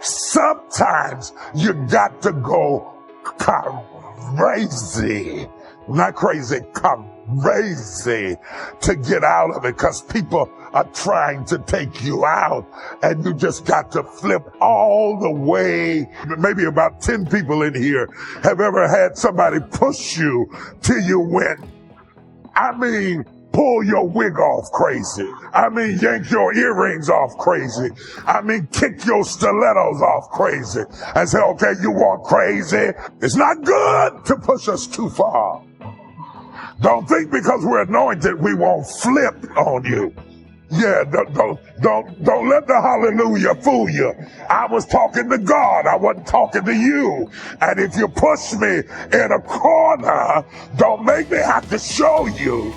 Sometimes you got to go crazy. Not crazy, crazy to get out of it, because people are trying to take you out, and you just got to flip all the way. Maybe about 10 people in here have ever had somebody push you till you went, pull your wig off crazy. Yank your earrings off crazy. Kick your stilettos off crazy. And say, okay, you want crazy? It's not good to push us too far. Don't think because we're anointed we won't flip on you. Yeah, don't let the hallelujah fool you. I was talking to God. I wasn't talking to you. And if you push me in a corner, don't make me have to show you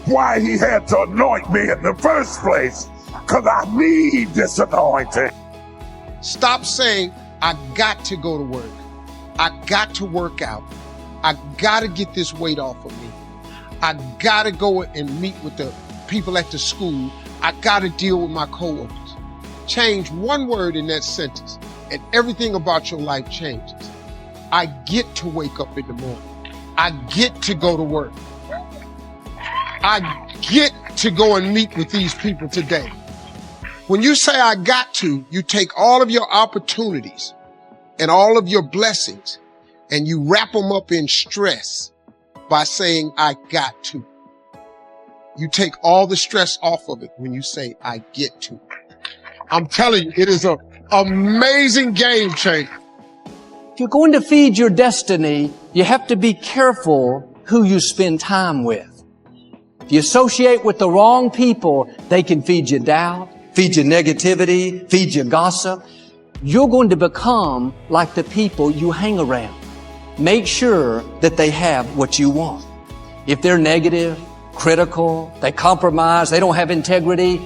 why he had to anoint me in the first place, because I need this anointing. Stop saying, I got to go to work. I got to work out. I got to get this weight off of me. I got to go and meet with the people at the school. I got to deal with my coworkers. Change one word in that sentence and everything about your life changes. I get to wake up in the morning. I get to go to work. I get to go and meet with these people today. When you say I got to, you take all of your opportunities and all of your blessings and you wrap them up in stress by saying I got to. You take all the stress off of it when you say I get to. I'm telling you, it is an amazing game changer. If you're going to feed your destiny, you have to be careful who you spend time with. If you associate with the wrong people, they can feed you doubt, feed you negativity, feed you gossip. You're going to become like the people you hang around. Make sure that they have what you want. If they're negative, critical, they compromise, they don't have integrity,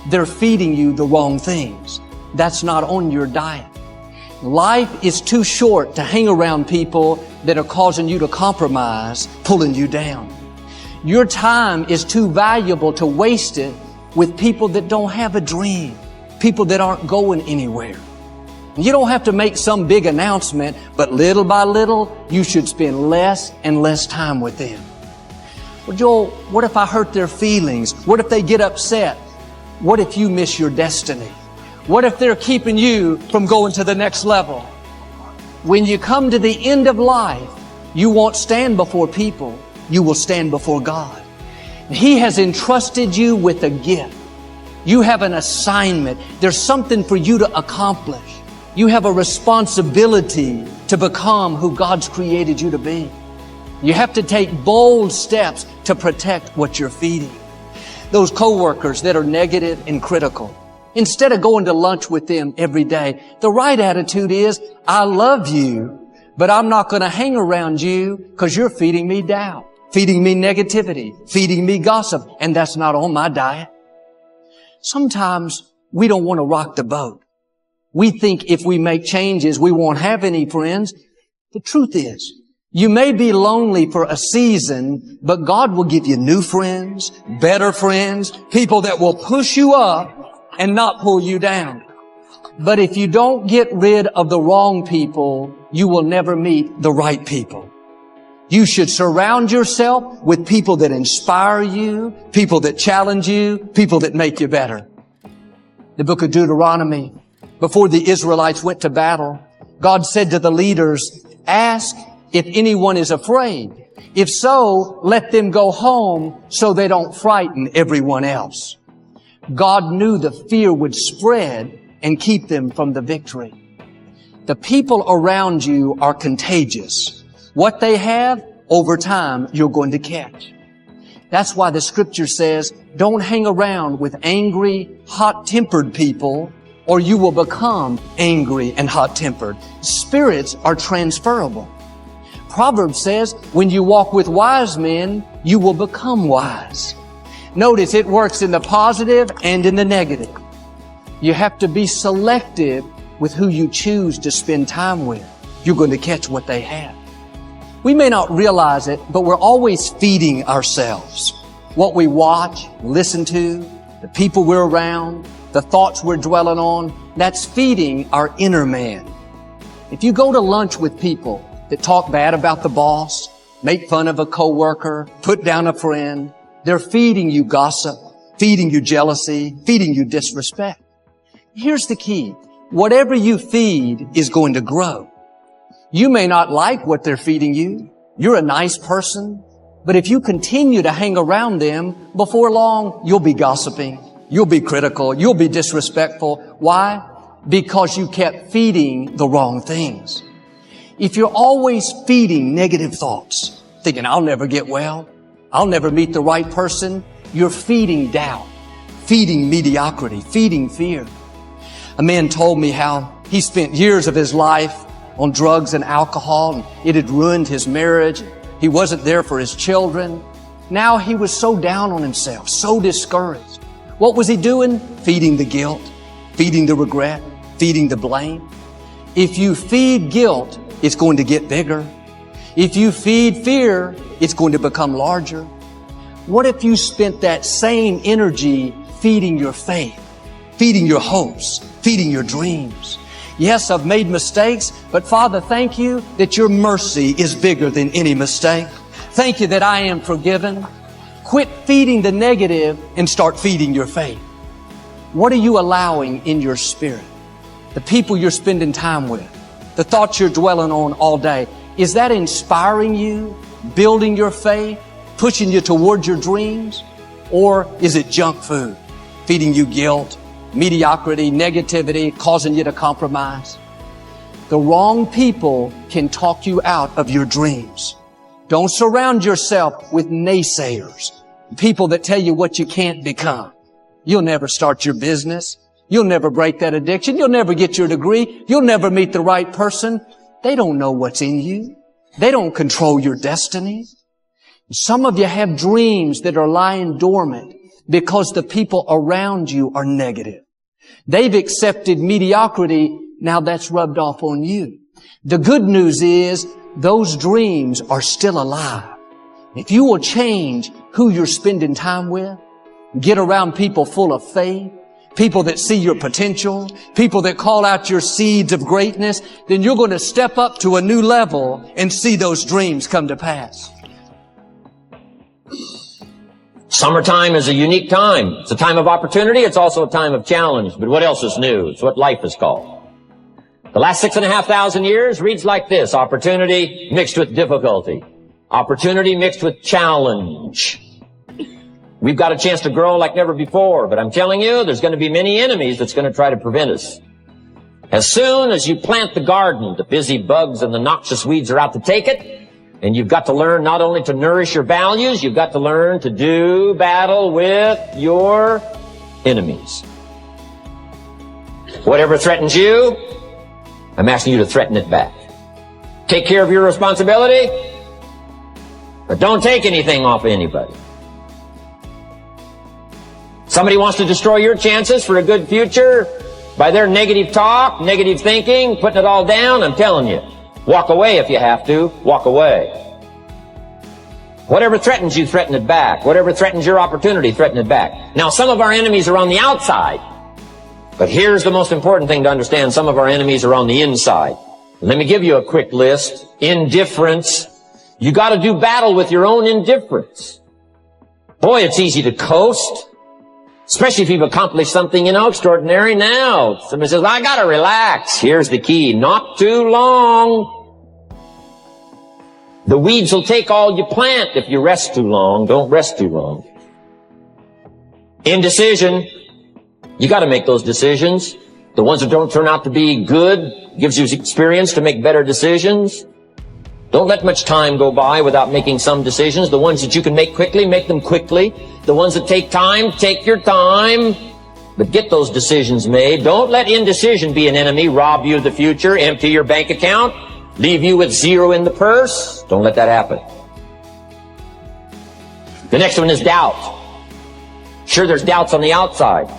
they're feeding you the wrong things. That's not on your diet. Life is too short to hang around people that are causing you to compromise, pulling you down. Your time is too valuable to waste it with people that don't have a dream, people that aren't going anywhere. You don't have to make some big announcement, but little by little, you should spend less and less time with them. Well, Joel, what if I hurt their feelings? What if they get upset? What if you miss your destiny? What if they're keeping you from going to the next level? When you come to the end of life, you won't stand before people. You will stand before God. He has entrusted you with a gift. You have an assignment. There's something for you to accomplish. You have a responsibility to become who God's created you to be. You have to take bold steps to protect what you're feeding. Those coworkers that are negative and critical, instead of going to lunch with them every day, the right attitude is, I love you, but I'm not going to hang around you because you're feeding me doubt, feeding me negativity, feeding me gossip, and that's not on my diet. Sometimes we don't want to rock the boat. We think if we make changes, we won't have any friends. The truth is, you may be lonely for a season, but God will give you new friends, better friends, people that will push you up and not pull you down. But if you don't get rid of the wrong people, you will never meet the right people. You should surround yourself with people that inspire you, people that challenge you, people that make you better. The book of Deuteronomy, before the Israelites went to battle, God said to the leaders, ask if anyone is afraid. If so, let them go home so they don't frighten everyone else. God knew the fear would spread and keep them from the victory. The people around you are contagious. What they have, over time, you're going to catch. That's why the scripture says, don't hang around with angry, hot-tempered people, or you will become angry and hot-tempered. Spirits are transferable. Proverbs says, when you walk with wise men, you will become wise. Notice it works in the positive and in the negative. You have to be selective with who you choose to spend time with. You're going to catch what they have. We may not realize it, but we're always feeding ourselves. What we watch, listen to, the people we're around, the thoughts we're dwelling on, That's feeding our inner man. If you go to lunch with people that talk bad about the boss, make fun of a coworker, put down a friend, they're feeding you gossip, feeding you jealousy, feeding you disrespect. Here's the key. Whatever you feed is going to grow. You may not like what they're feeding you. You're a nice person. But if you continue to hang around them, before long, you'll be gossiping. You'll be critical. You'll be disrespectful. Why? Because you kept feeding the wrong things. If you're always feeding negative thoughts, thinking, I'll never get well, I'll never meet the right person, you're feeding doubt, feeding mediocrity, feeding fear. A man told me how he spent years of his life on drugs and alcohol, and it had ruined his marriage. He wasn't there for his children. Now he was so down on himself, so discouraged. What was he doing? Feeding the guilt, feeding the regret, feeding the blame. If you feed guilt, it's going to get bigger. If you feed fear, it's going to become larger. What if you spent that same energy feeding your faith, feeding your hopes, feeding your dreams? Yes, I've made mistakes, but Father, thank you that your mercy is bigger than any mistake. Thank you that I am forgiven. Quit feeding the negative and start feeding your faith. What are you allowing in your spirit? The people you're spending time with, the thoughts you're dwelling on all day, is that inspiring you, building your faith, pushing you towards your dreams? Or is it junk food, feeding you guilt, mediocrity, negativity, causing you to compromise? The wrong people can talk you out of your dreams. Don't surround yourself with naysayers, people that tell you what you can't become. You'll never start your business. You'll never break that addiction. You'll never get your degree. You'll never meet the right person. They don't know what's in you. They don't control your destiny. Some of you have dreams that are lying dormant because the people around you are negative. They've accepted mediocrity. Now that's rubbed off on you. The good news is those dreams are still alive. If you will change who you're spending time with, get around people full of faith, people that see your potential, people that call out your seeds of greatness, then you're going to step up to a new level and see those dreams come to pass. Summertime is a unique time. It's a time of opportunity. It's also a time of challenge. But what else is new? It's what life is called. The last 6,500 years reads like this: opportunity mixed with difficulty. Opportunity mixed with challenge. We've got a chance to grow like never before, but I'm telling you, there's going to be many enemies that's going to try to prevent us. As soon as you plant the garden, the busy bugs and the noxious weeds are out to take it, and you've got to learn not only to nourish your values, you've got to learn to do battle with your enemies. Whatever threatens you, I'm asking you to threaten it back. Take care of your responsibility, but don't take anything off of anybody. Somebody wants to destroy your chances for a good future by their negative talk, negative thinking, putting it all down. I'm telling you, walk away if you have to. Walk away. Whatever threatens you, threaten it back. Whatever threatens your opportunity, threaten it back. Now, some of our enemies are on the outside, but here's the most important thing to understand. Some of our enemies are on the inside. Let me give you a quick list. Indifference. You got to do battle with your own indifference. Boy, it's easy to coast. Especially if you've accomplished something, extraordinary. Now, somebody says, I gotta relax. Here's the key. Not too long. The weeds will take all you plant if you rest too long. Don't rest too long. Indecision. You gotta make those decisions. The ones that don't turn out to be good gives you experience to make better decisions. Don't let much time go by without making some decisions. The ones that you can make quickly, make them quickly. The ones that take time, take your time. But get those decisions made. Don't let indecision be an enemy, rob you of the future, empty your bank account, leave you with zero in the purse. Don't let that happen. The next one is doubt. Sure, there's doubts on the outside.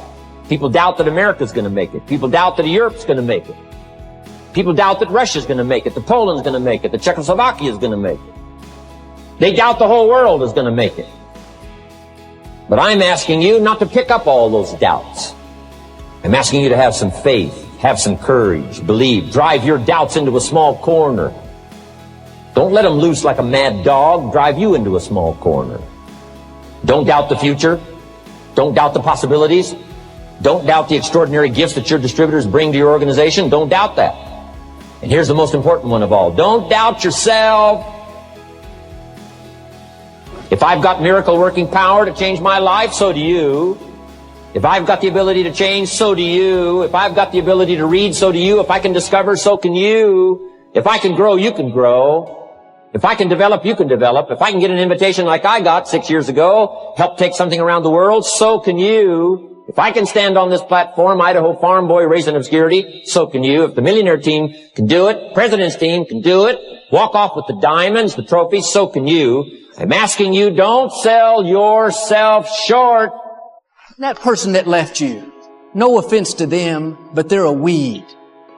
People doubt that America's going to make it. People doubt that Europe's going to make it. People doubt that Russia's going to make it, that Poland's going to make it, that Czechoslovakia is going to make it. They doubt the whole world is going to make it. But I'm asking you not to pick up all those doubts. I'm asking you to have some faith. Have some courage. Believe. Drive your doubts into a small corner. Don't let them loose like a mad dog. Drive you into a small corner. Don't doubt the future. Don't doubt the possibilities. Don't doubt the extraordinary gifts that your distributors bring to your organization. Don't doubt that. And here's the most important one of all. Don't doubt yourself. If I've got miracle working power to change my life, so do you. If I've got the ability to change, so do you. If I've got the ability to read, so do you. If I can discover, so can you. If I can grow, you can grow. If I can develop, you can develop. If I can get an invitation like I got 6 years ago, help take something around the world, so can you. If I can stand on this platform, Idaho farm boy raised in obscurity, so can you. If the millionaire team can do it, president's team can do it, walk off with the diamonds, the trophies, so can you. I'm asking you, don't sell yourself short. That person that left you, no offense to them, but they're a weed.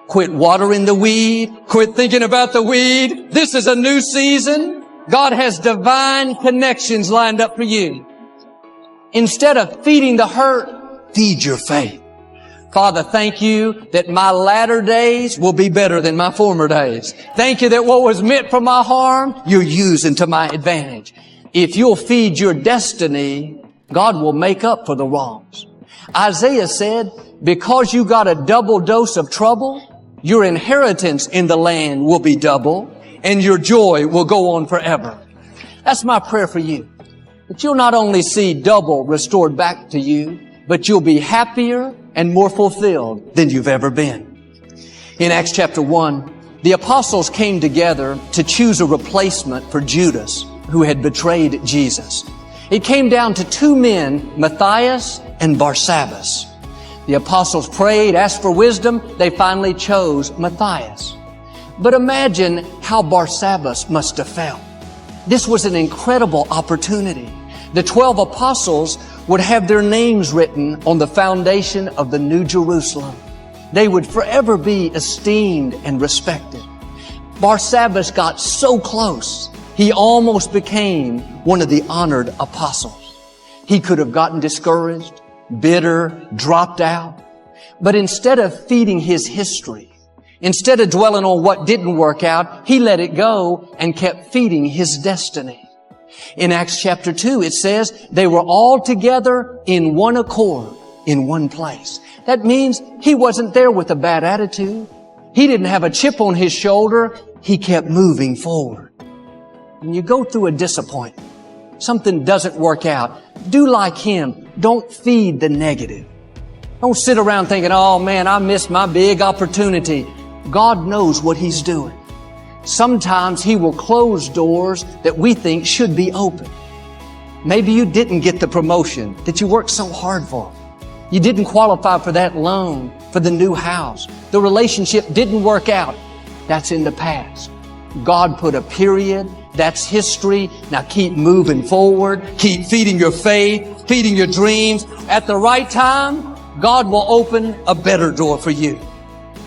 Quit watering the weed. Quit thinking about the weed. This is a new season. God has divine connections lined up for you. Instead of feeding the hurt, feed your faith. Father, thank you that my latter days will be better than my former days. Thank you that what was meant for my harm, you're using to my advantage. If you'll feed your destiny, God will make up for the wrongs. Isaiah said, because you got a double dose of trouble, your inheritance in the land will be double, and your joy will go on forever. That's my prayer for you. That you'll not only see double restored back to you, but you'll be happier and more fulfilled than you've ever been. In Acts chapter 1, the apostles came together to choose a replacement for Judas, who had betrayed Jesus. It came down to two men, Matthias and Barsabbas. The apostles prayed, asked for wisdom. They finally chose Matthias. But imagine how Barsabbas must have felt. This was an incredible opportunity. The 12 apostles would have their names written on the foundation of the New Jerusalem. They would forever be esteemed and respected. Barsabbas got so close, he almost became one of the honored apostles. He could have gotten discouraged, bitter, dropped out. But instead of feeding his history, instead of dwelling on what didn't work out, he let it go and kept feeding his destiny. In Acts chapter 2, it says they were all together in one accord, in one place. That means he wasn't there with a bad attitude. He didn't have a chip on his shoulder. He kept moving forward. When you go through a disappointment, something doesn't work out, do like him. Don't feed the negative. Don't sit around thinking, oh man, I missed my big opportunity. God knows what He's doing. Sometimes He will close doors that we think should be open. Maybe you didn't get the promotion that you worked so hard for. You didn't qualify for that loan, for the new house. The relationship didn't work out. That's in the past. God put a period. That's history. Now keep moving forward. Keep feeding your faith, feeding your dreams. At the right time, God will open a better door for you.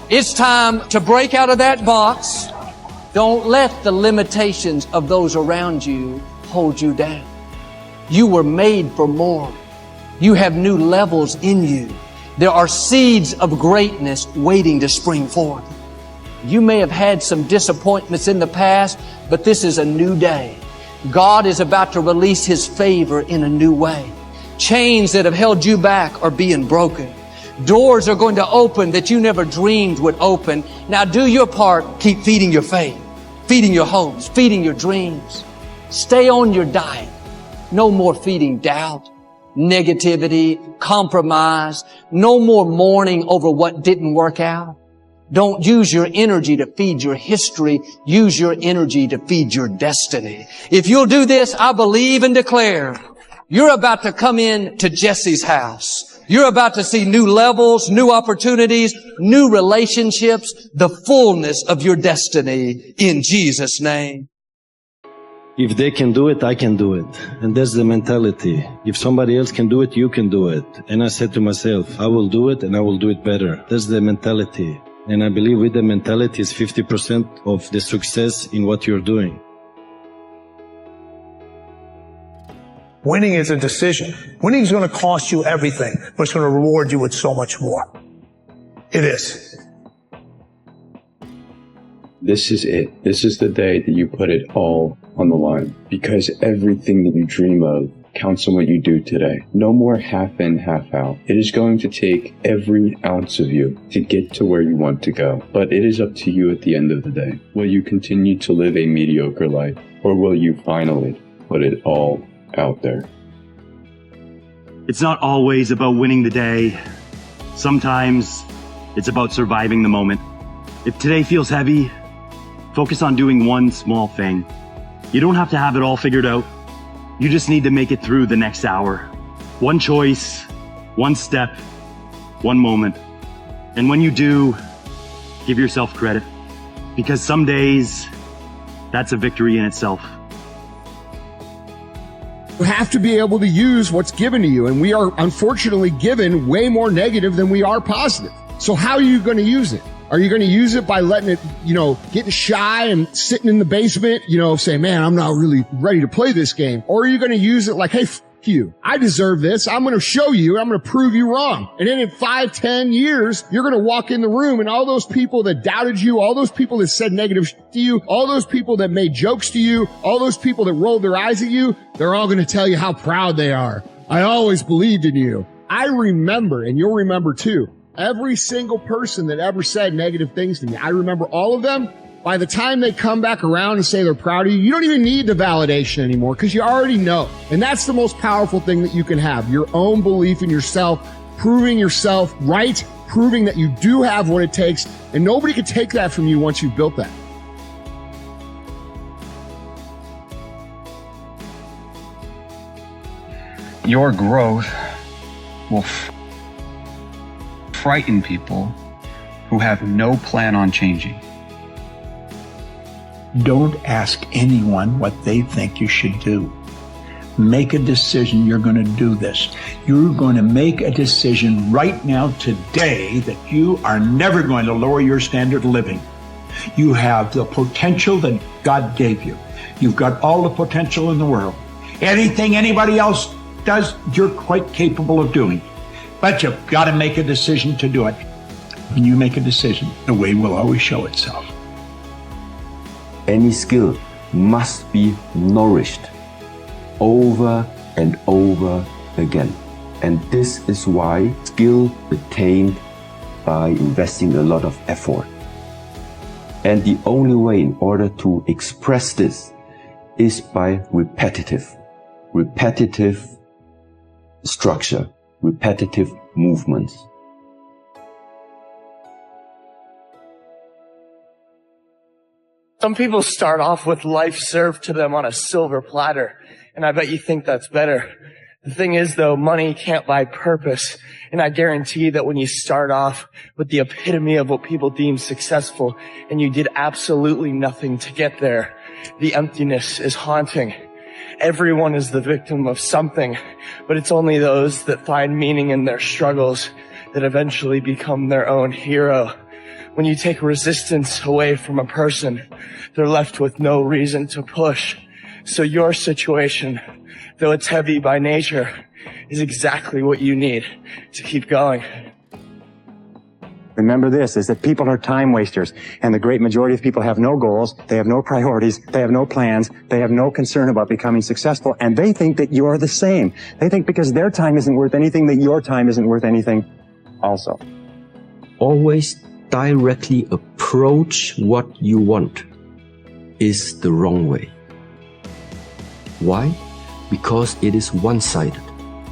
It's time to break out of that box. Don't let the limitations of those around you hold you down. You were made for more. You have new levels in you. There are seeds of greatness waiting to spring forth. You may have had some disappointments in the past, but this is a new day. God is about to release His favor in a new way. Chains that have held you back are being broken. Doors are going to open that you never dreamed would open. Now do your part. Keep feeding your faith, feeding your hopes, feeding your dreams. Stay on your diet. No more feeding doubt, negativity, compromise. No more mourning over what didn't work out. Don't use your energy to feed your history. Use your energy to feed your destiny. If you'll do this, I believe and declare, you're about to come in to Jesse's house. You're about to see new levels, new opportunities, new relationships, the fullness of your destiny in Jesus' name. If they can do it, I can do it. And that's the mentality. If somebody else can do it, you can do it. And I said to myself, I will do it and I will do it better. That's the mentality. And I believe with the mentality is 50% of the success in what you're doing. Winning is a decision. Winning is going to cost you everything, but it's going to reward you with so much more. It is. This is it. This is the day that you put it all on the line, because everything that you dream of counts on what you do today. No more half in, half out. It is going to take every ounce of you to get to where you want to go. But it is up to you at the end of the day. Will you continue to live a mediocre life, or will you finally put it all out there? It's not always about winning the day. Sometimes it's about surviving the moment. If today feels heavy, focus on doing one small thing. You don't have to have it all figured out. You just need to make it through the next hour. One choice, one step, one moment. And when you do, give yourself credit. Because some days, that's a victory in itself. You have to be able to use what's given to you. And we are unfortunately given way more negative than we are positive. So how are you going to use it? Are you going to use it by letting it, getting shy and sitting in the basement, saying, man, I'm not really ready to play this game? Or are you going to use it like, hey, you, I deserve this. I'm going to show you. I'm going to prove you wrong. And then in 5-10 years, you're going to walk in the room and all those people that doubted you, all those people that said negative to you, all those people that made jokes to you, all those people that rolled their eyes at you, they're all going to tell you how proud they are. I always believed in you. I remember, and you'll remember too, every single person that ever said negative things to me. I remember all of them. By the time they come back around and say they're proud of you, you don't even need the validation anymore because you already know. And that's the most powerful thing that you can have. Your own belief in yourself, proving yourself right, proving that you do have what it takes. And nobody can take that from you once you've built that. Your growth will frighten people who have no plan on changing. Don't ask anyone what they think you should do. Make a decision you're going to do this. You're going to make a decision right now today that you are never going to lower your standard of living. You have the potential that God gave you. You've got all the potential in the world. Anything anybody else does, you're quite capable of doing. But you've got to make a decision to do it. When you make a decision, the way will always show itself. Any skill must be nourished over and over again. And this is why skill attained by investing a lot of effort. And the only way in order to express this is by repetitive structure, repetitive movements. Some people start off with life served to them on a silver platter, and I bet you think that's better. The thing is, though, money can't buy purpose, and I guarantee that when you start off with the epitome of what people deem successful, and you did absolutely nothing to get there, the emptiness is haunting. Everyone is the victim of something, but it's only those that find meaning in their struggles that eventually become their own hero. When you take resistance away from a person, they're left with no reason to push. So your situation, though it's heavy by nature, is exactly what you need to keep going. Remember this, is that people are time wasters, and the great majority of people have no goals, they have no priorities, they have no plans, they have no concern about becoming successful, and they think that you're the same. They think because their time isn't worth anything, that your time isn't worth anything also. Always directly approach what you want is the wrong way. Why? Because it is one-sided.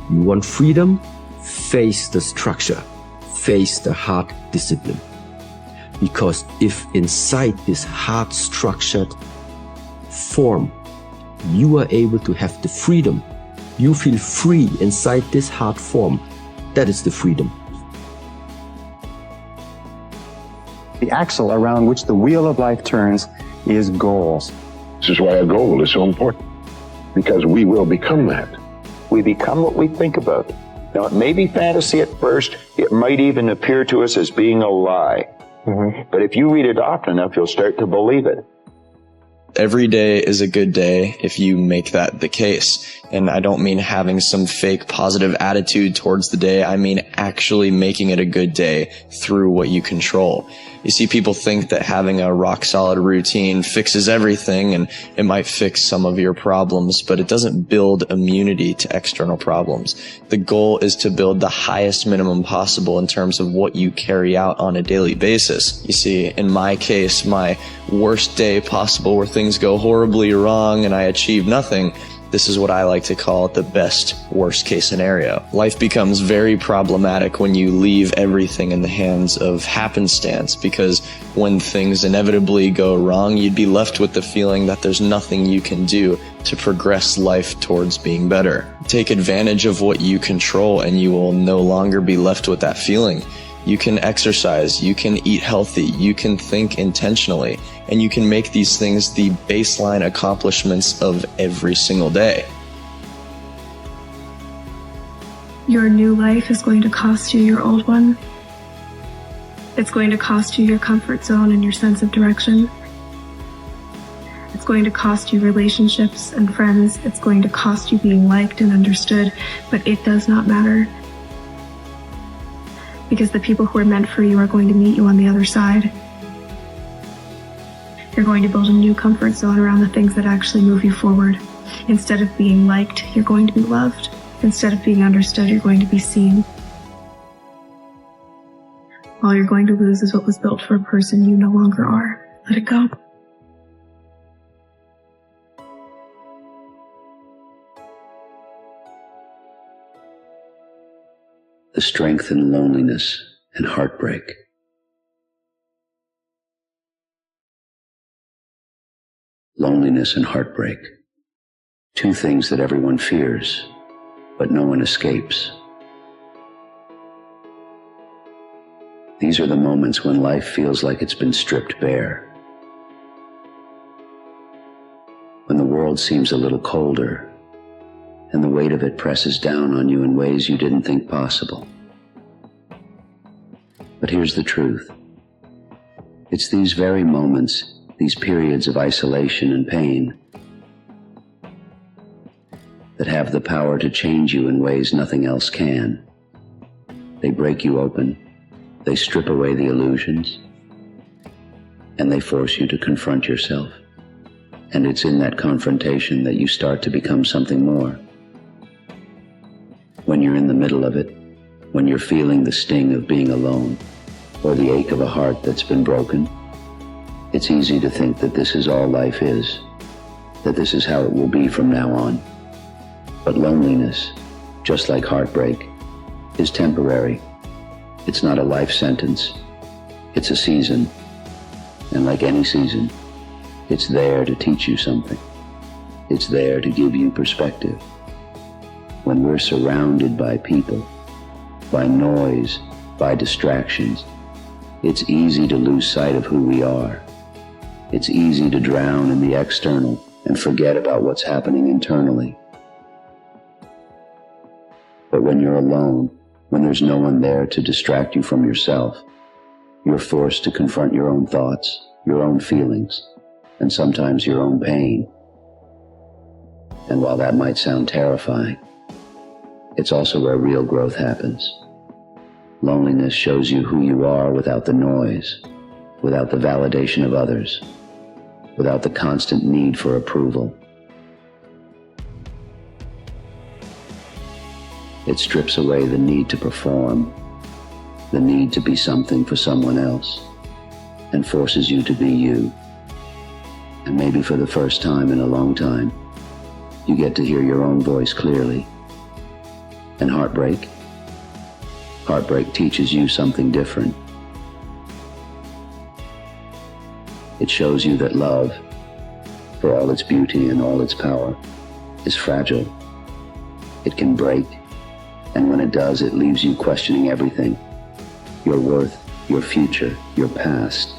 You want freedom? Face the structure. Face the hard discipline. Because if inside this hard structured form, you are able to have the freedom, you feel free inside this hard form, that is the freedom. The axle around which the wheel of life turns is goals. This is why a goal is so important, because we will become that. We become what we think about. Now, it may be fantasy at first. It might even appear to us as being a lie. But if you read it often enough, you'll start to believe it. Every day is a good day if you make that the case. And I don't mean having some fake positive attitude towards the day. I mean actually making it a good day through what you control. You see, people think that having a rock solid routine fixes everything, and it might fix some of your problems, but it doesn't build immunity to external problems. The goal is to build the highest minimum possible in terms of what you carry out on a daily basis. You see, in my case, my worst day possible where things go horribly wrong and I achieve nothing, this is what I like to call the best worst case scenario. Life becomes very problematic when you leave everything in the hands of happenstance, because when things inevitably go wrong, you'd be left with the feeling that there's nothing you can do to progress life towards being better. Take advantage of what you control and you will no longer be left with that feeling. You can exercise, you can eat healthy, you can think intentionally, and you can make these things the baseline accomplishments of every single day. Your new life is going to cost you your old one. It's going to cost you your comfort zone and your sense of direction. It's going to cost you relationships and friends. It's going to cost you being liked and understood, but it does not matter. Because the people who are meant for you are going to meet you on the other side. You're going to build a new comfort zone around the things that actually move you forward. Instead of being liked, you're going to be loved. Instead of being understood, you're going to be seen. All you're going to lose is what was built for a person you no longer are. Let it go. The strength in loneliness and heartbreak. Loneliness and heartbreak. Two things that everyone fears, but no one escapes. These are the moments when life feels like it's been stripped bare. When the world seems a little colder, and the weight of it presses down on you in ways you didn't think possible. But here's the truth. It's these very moments, these periods of isolation and pain, that have the power to change you in ways nothing else can. They break you open, they strip away the illusions, and they force you to confront yourself. And it's in that confrontation that you start to become something more. When you're in the middle of it, when you're feeling the sting of being alone, or the ache of a heart that's been broken, it's easy to think that this is all life is, that this is how it will be from now on. But loneliness, just like heartbreak, is temporary. It's not a life sentence. It's a season. And like any season, it's there to teach you something. It's there to give you perspective. When we're surrounded by people, by noise, by distractions, it's easy to lose sight of who we are. It's easy to drown in the external and forget about what's happening internally. But when you're alone, when there's no one there to distract you from yourself, you're forced to confront your own thoughts, your own feelings, and sometimes your own pain. And while that might sound terrifying, it's also where real growth happens. Loneliness shows you who you are without the noise, without the validation of others, without the constant need for approval. It strips away the need to perform, the need to be something for someone else, and forces you to be you. And maybe for the first time in a long time, you get to hear your own voice clearly. And heartbreak teaches you something different. It shows you that love, for all its beauty and all its power, is fragile. It can break, and when it does, it leaves you questioning everything. Your worth, your future, your past.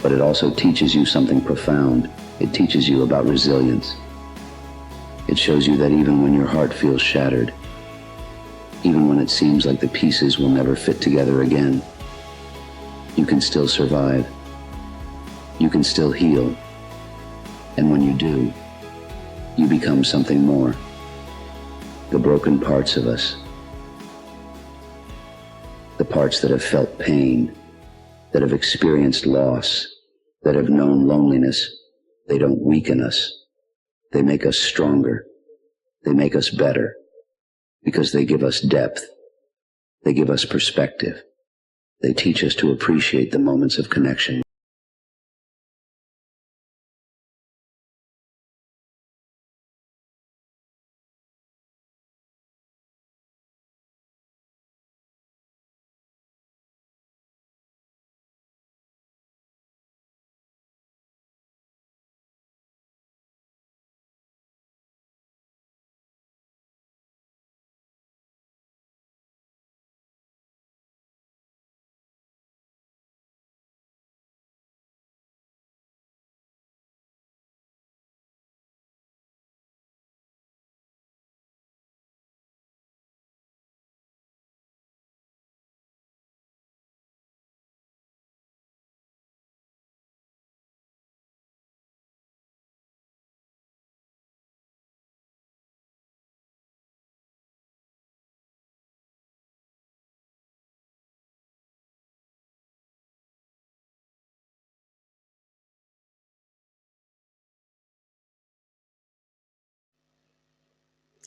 But it also teaches you something profound. It teaches you about resilience. It shows you that even when your heart feels shattered, even when it seems like the pieces will never fit together again, you can still survive. you can still heal. And when you do, you become something more. The broken parts of us, the parts that have felt pain, that have experienced loss, that have known loneliness, they don't weaken us. They make us stronger. They make us better because they give us depth. They give us perspective. They teach us to appreciate the moments of connection.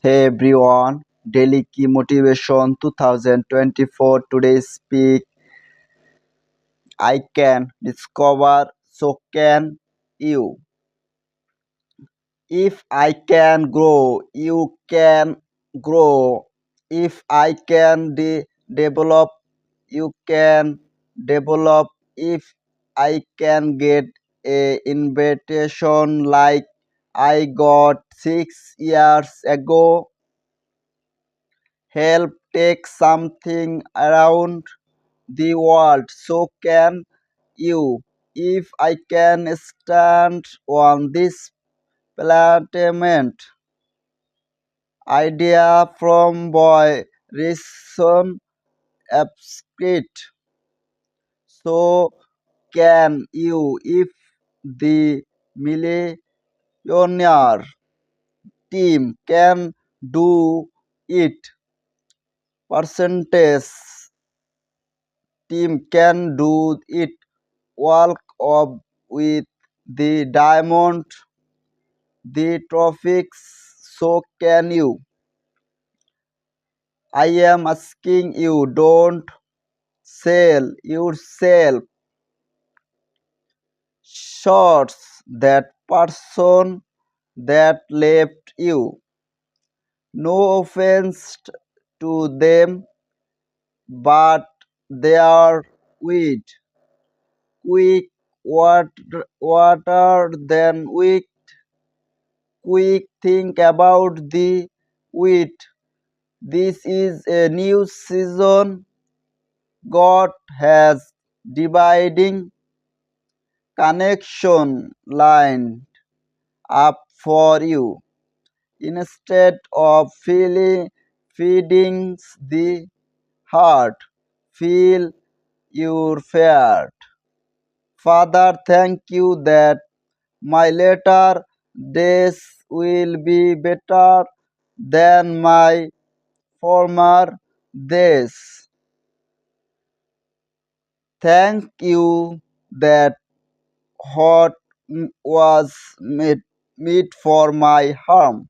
Hey everyone, Daily Key Motivation 2024 today speak. I can discover, so can you. If I can grow, you can grow. If I can develop, you can develop. If I can get a invitation like I got 6 years ago, help take something around the world, so can you. If I can stand on this planet, idea from boy reason abstract, so can you. If the millionaire team can do it, percentage team can do it. Walk up with the diamond, the trophies, so can you. I am asking you, don't sell yourself short. That person that left you. No offense to them, but they are weak. Quick water than weak. Quick think about the wheat. This is a new season. God has dividing connection lined up for you. Instead of feeding the heart, feel your fear. Father, thank you that my later days will be better than my former days. Thank you that what was meant for my harm